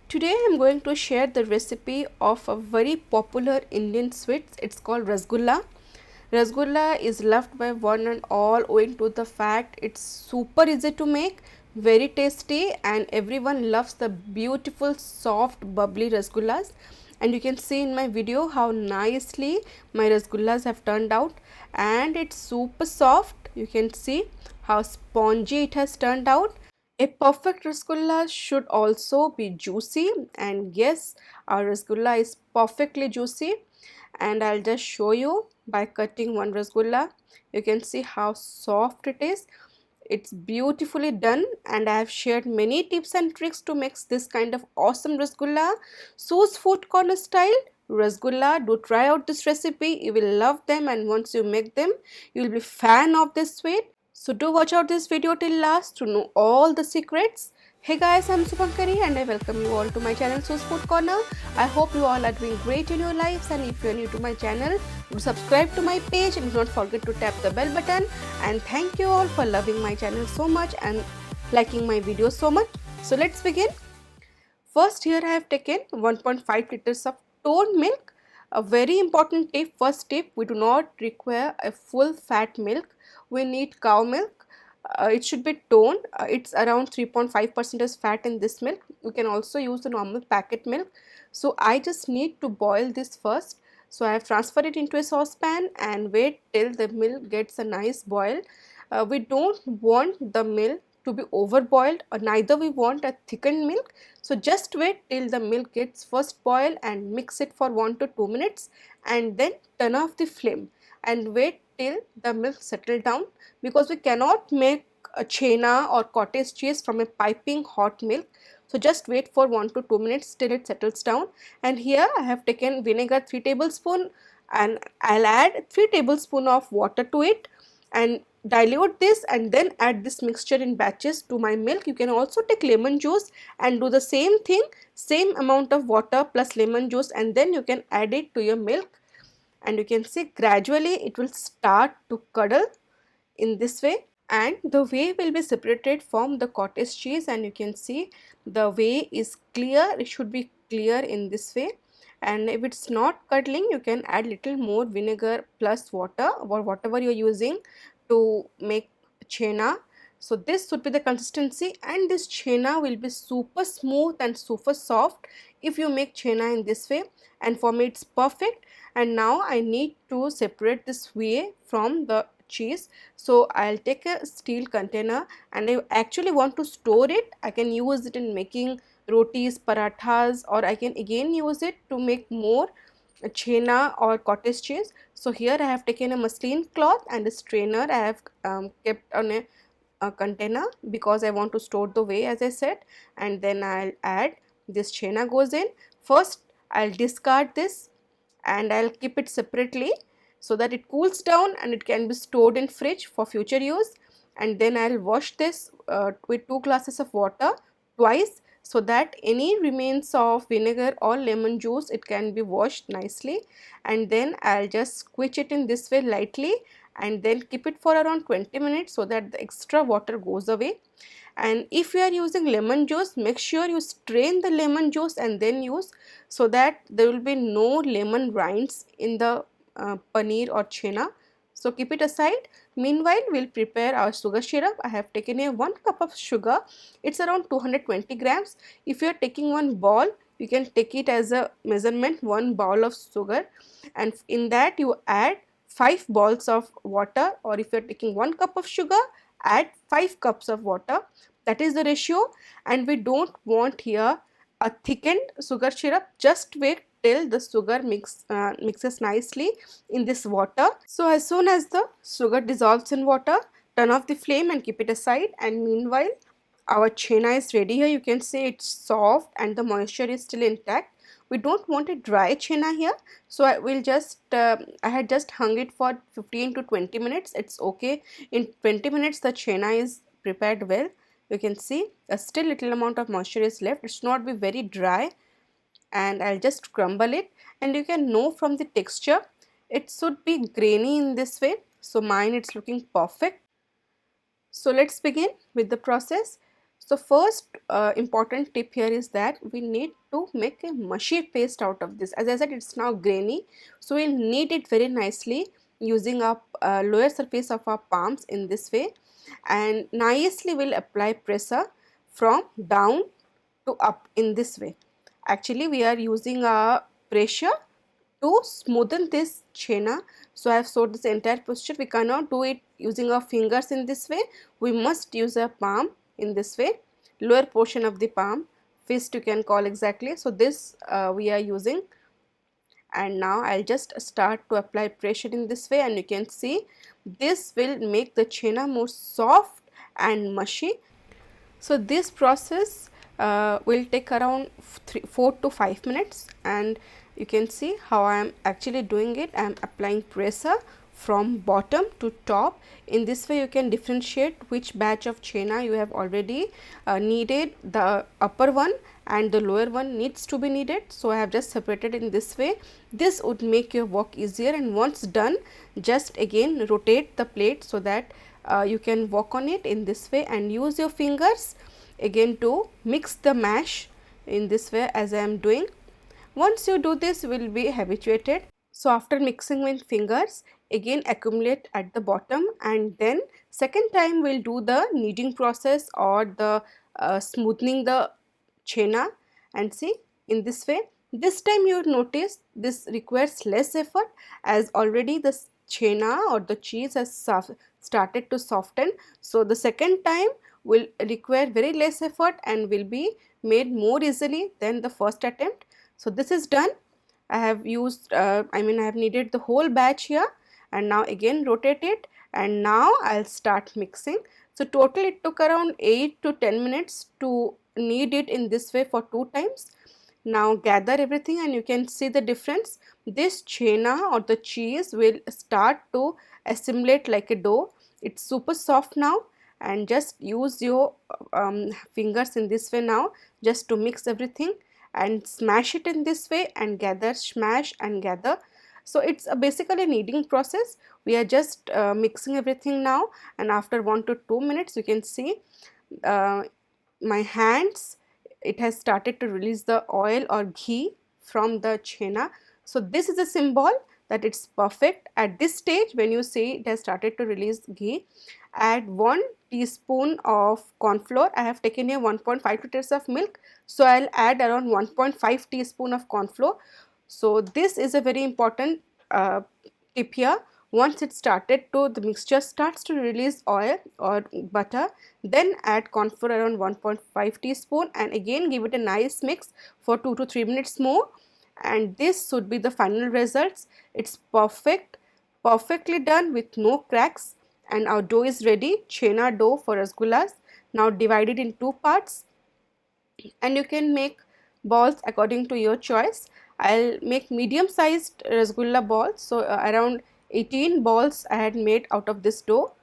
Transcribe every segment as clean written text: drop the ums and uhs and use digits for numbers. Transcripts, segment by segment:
Today I am going to share the recipe of a very popular Indian sweet. It's called Rasgulla. Rasgulla is loved by one and all owing to the fact it's super easy to make, very tasty, and everyone loves the beautiful soft bubbly rasgullas. And you can see in my video how nicely my rasgullas have turned out, and it's super soft. You can see how spongy it has turned out. A perfect rasgulla should also be juicy, and yes, our rasgulla is perfectly juicy. And I'll just show you by cutting one rasgulla. You can see how soft it is. It's beautifully done, and I have shared many tips and tricks to make this kind of awesome rasgulla. Su's Food Corner style rasgulla. Do try out this recipe. You will love them, and once you make them, you will be fan of this sweet. So do watch out this video till last to know all the secrets. Hey guys, I'm Supankari and I welcome you all to my channel Su's Food Corner. I hope you all are doing great in your lives, and if you are new to my channel, do subscribe to my page and do not forget to tap the bell button. And thank you all for loving my channel so much and liking my videos so much. So let's begin. First, here I have taken 1.5 liters of toned milk. A very important tip, first tip, we do not require a full fat milk. We need cow milk. It should be toned. It's around 3.5% is fat in this milk. You can also use the normal packet milk. So I just need to boil this first. So I have transferred it into a saucepan and wait till the milk gets a nice boil. We don't want the milk to be overboiled, or neither we want a thickened milk. So just wait till the milk gets first boil and mix it for 1 to 2 minutes and then turn off the flame and wait till the milk settle down, because we cannot make a chena or cottage cheese from a piping hot milk. So just wait for 1 to 2 minutes till it settles down. And here I have taken vinegar 3 tablespoons, and I'll add 3 tablespoons of water to it and dilute this and then add this mixture in batches to my milk. You can also take lemon juice and do the same thing, same amount of water plus lemon juice, and then you can add it to your milk, and you can see gradually it will start to curdle in this way, and the whey will be separated from the cottage cheese, and you can see the whey is clear. It should be clear in this way. And if it's not curdling, you can add little more vinegar plus water or whatever you're using to make chena. So this should be the consistency, and this chena will be super smooth and super soft if you make chena in this way, and for me it's perfect. And now I need to separate this whey from the cheese. So I'll take a steel container, and I actually want to store it. I can use it in making rotis, parathas, or I can again use it to make more chena or cottage cheese. So here I have taken a muslin cloth and a strainer I have kept on a container because I want to store the whey, as I said. And then I'll add this chena goes in. First I'll discard this and I'll keep it separately so that it cools down and it can be stored in fridge for future use. And then I'll wash this with 2 glasses of water twice, so that any remains of vinegar or lemon juice, it can be washed nicely. And then I'll just squeeze it in this way lightly and then keep it for around 20 minutes so that the extra water goes away. And if you are using lemon juice, make sure you strain the lemon juice and then use, so that there will be no lemon rinds in the paneer or chena. So keep it aside. Meanwhile, we'll prepare our sugar syrup. I have taken a 1 cup of sugar. It's around 220 grams. If you are taking one ball, you can take it as a measurement, 1 bowl of sugar, and in that you add 5 balls of water, or if you are taking 1 cup of sugar, add 5 cups of water. That is the ratio. And we don't want here a thickened sugar syrup. Just wait till the sugar mixes nicely in this water. So as soon as the sugar dissolves in water, turn off the flame and keep it aside. And meanwhile, our chena is ready. Here you can see it's soft and the moisture is still intact. We don't want a dry chena here, so I will just I had just hung it for 15 to 20 minutes. It's okay. In 20 minutes the chena is prepared well. You can see a still little amount of moisture is left. It should not be very dry. And I'll just crumble it, and you can know from the texture it should be grainy in this way. So mine, it's looking perfect. So let's begin with the process. So first important tip here is that we need to make a mushy paste out of this. As I said, it's now grainy, so we'll knead it very nicely using our lower surface of our palms in this way, and nicely we'll apply pressure from down to up in this way. Actually we are using a pressure to smoothen this chena. So I have showed this entire posture. We cannot do it using our fingers in this way. We must use a palm in this way, lower portion of the palm, fist you can call exactly. So this we are using, and now I'll just start to apply pressure in this way, and you can see this will make the chena more soft and mushy. So this process will take around 4 to 5 minutes, and you can see how I am actually doing it. I am applying pressure from bottom to top. In this way you can differentiate which batch of chena you have already kneaded. The upper one and the lower one needs to be kneaded. So I have just separated in this way. This would make your work easier, and once done, just again rotate the plate so that you can work on it in this way, and use your fingers again to mix the mash in this way as I am doing. Once you do this, you will be habituated. So after mixing with fingers, again accumulate at the bottom, and then second time we will do the kneading process or the smoothing the chena, and see in this way. This time you notice this requires less effort, as already the chena or the cheese has started to soften. So the second time will require very less effort and will be made more easily than the first attempt. So this is done. I have used I have kneaded the whole batch here, and now again rotate it, and now I'll start mixing. So total it took around 8 to 10 minutes to knead it in this way for 2 times. Now gather everything, and you can see the difference. This chena or the cheese will start to assimilate like a dough. It's super soft now, and just use your fingers in this way now just to mix everything and smash it in this way, and gather, smash and gather. So it's basically a kneading process. We are just mixing everything now, and after 1 to 2 minutes you can see uh, my hands, it has started to release the oil or ghee from the chena. So this is a symbol that it's perfect. At this stage, when you see it has started to release ghee, add 1 teaspoon of corn flour. I have taken here 1.5 liters of milk, so I'll add around 1.5 teaspoon of corn flour. So this is a very important tip here. Once it started to, the mixture starts to release oil or butter, then add corn flour around 1.5 teaspoon, and again give it a nice mix for 2 to 3 minutes more, and this should be the final results. It's perfectly done with no cracks, and our dough is ready. Chena dough for rasgullas. Now divide it in 2 parts, and you can make balls according to your choice. I'll make medium sized rasgulla balls, so around 18 balls I had made out of this dough,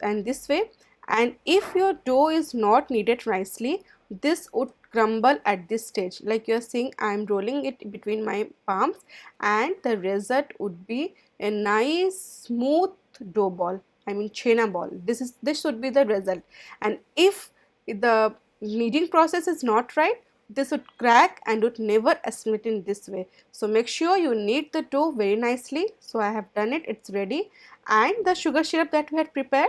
and this way. And if your dough is not kneaded nicely, this would crumble at this stage. Like you are seeing, I am rolling it between my palms, and the result would be a nice smooth dough ball, chena ball. This should be the result. And if the kneading process is not right, this would crack and would never assimilate in this way. So make sure you knead the dough very nicely. So I have done it, it's ready. And the sugar syrup that we had prepared,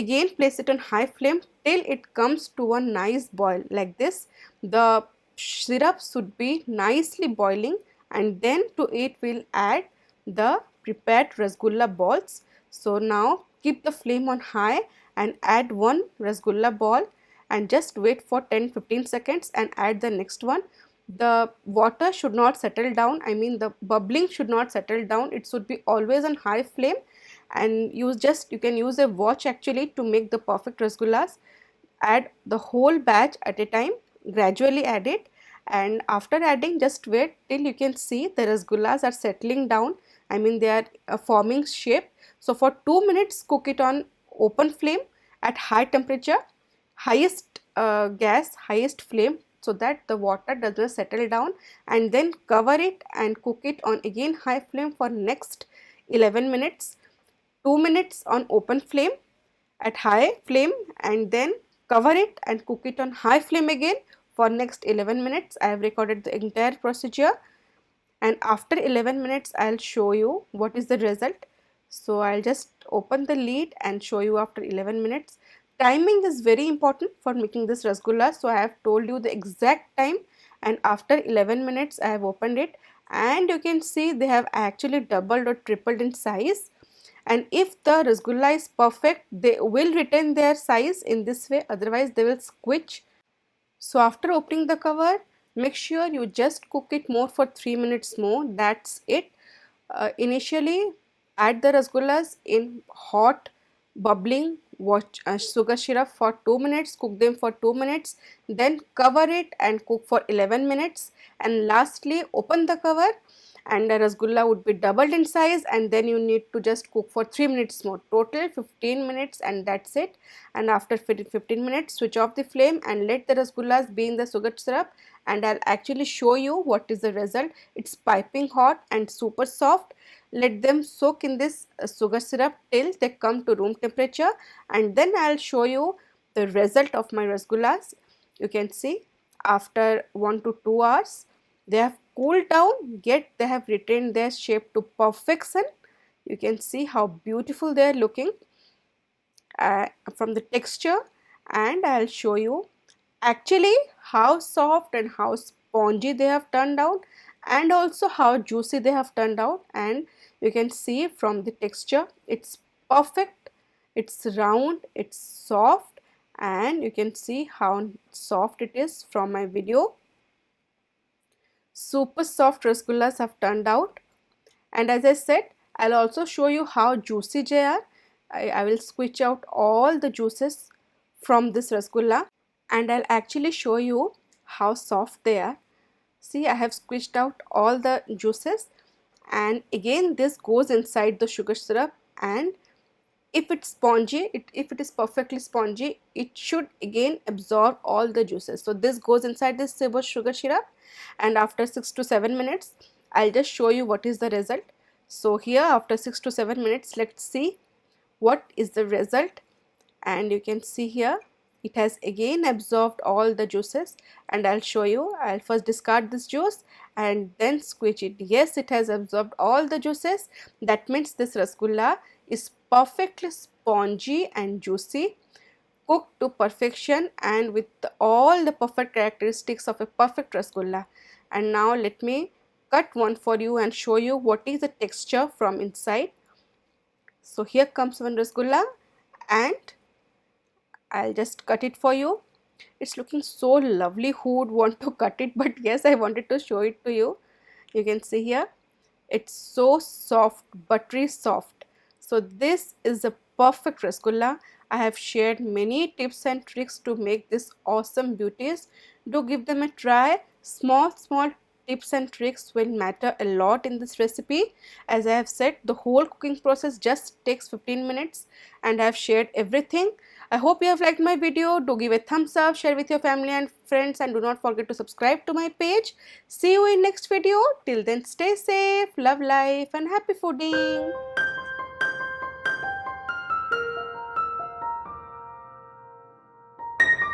again place it on high flame till it comes to a nice boil like this. The syrup should be nicely boiling, and then to it we'll add the prepared rasgulla balls. So now keep the flame on high and add one rasgulla ball, and just wait for 10-15 seconds and add the next one. The water should not settle down, the bubbling should not settle down, it should be always on high flame. And you can use a watch actually to make the perfect rasgullas. Add the whole batch at a time, gradually add it, and after adding just wait till you can see the rasgullas are settling down, they are forming shape. So for 2 minutes cook it on open flame at high temperature, highest gas, highest flame, so that the water does not settle down, and then cover it and cook it on again high flame for next 11 minutes. 2 minutes on open flame at high flame, and then cover it and cook it on high flame again for next 11 minutes. I have recorded the entire procedure, and after 11 minutes I'll show you what is the result. So I'll just open the lid and show you after 11 minutes. Timing is very important for making this rasgulla, so I have told you the exact time, and after 11 minutes I have opened it, and you can see they have actually doubled or tripled in size. And if the rasgulla is perfect, they will retain their size in this way, otherwise they will squidge. So after opening the cover, make sure you just cook it more for 3 minutes more. That's it. Initially, add the rasgullas in hot bubbling sugar syrup for 2 minutes, cook them for 2 minutes, then cover it and cook for 11 minutes, and lastly open the cover, and the rasgulla would be doubled in size, and then you need to just cook for 3 minutes more, total 15 minutes, and that's it. And after 15 minutes, switch off the flame and let the rasgullas be in the sugar syrup, and I'll actually show you what is the result. It's piping hot and super soft. Let them soak in this sugar syrup till they come to room temperature, and then I'll show you the result of my rasgullas. You can see after 1 to 2 hours they have cooled down, yet they have retained their shape to perfection. You can see how beautiful they are looking from the texture, and I'll show you actually how soft and how spongy they have turned out, and also how juicy they have turned out. And you can see from the texture, it's perfect, it's round, it's soft, and you can see how soft it is from my video. Super soft rasgullas have turned out, and as I said, I'll also show you how juicy they are. I will squeeze out all the juices from this rasgulla, and I'll actually show you how soft they are. See, I have squeezed out all the juices, and again this goes inside the sugar syrup, and if it's spongy, if it is perfectly spongy, it should again absorb all the juices. So this goes inside this sugar syrup, and after 6 to 7 minutes I'll just show you what is the result. So here after 6 to 7 minutes, let's see what is the result. And you can see here it has again absorbed all the juices, and I'll show you. I'll first discard this juice and then squeeze it. Yes, it has absorbed all the juices. That means this rasgulla is perfectly spongy and juicy, cooked to perfection, and with all the perfect characteristics of a perfect rasgulla. And now let me cut one for you and show you what is the texture from inside. So here comes one rasgulla, and I'll just cut it for you. It's looking so lovely. Who would want to cut it? But yes, I wanted to show it to you. You can see here, it's so soft, buttery soft. So this is a perfect rasgulla. I have shared many tips and tricks to make this awesome beauties. Do give them a try. Small tips and tricks will matter a lot in this recipe. As I have said, the whole cooking process just takes 15 minutes, and I have shared everything. I hope you have liked my video. Do give a thumbs up, share with your family and friends, and do not forget to subscribe to my page. See you in next video. Till then, stay safe, love life, and happy fooding.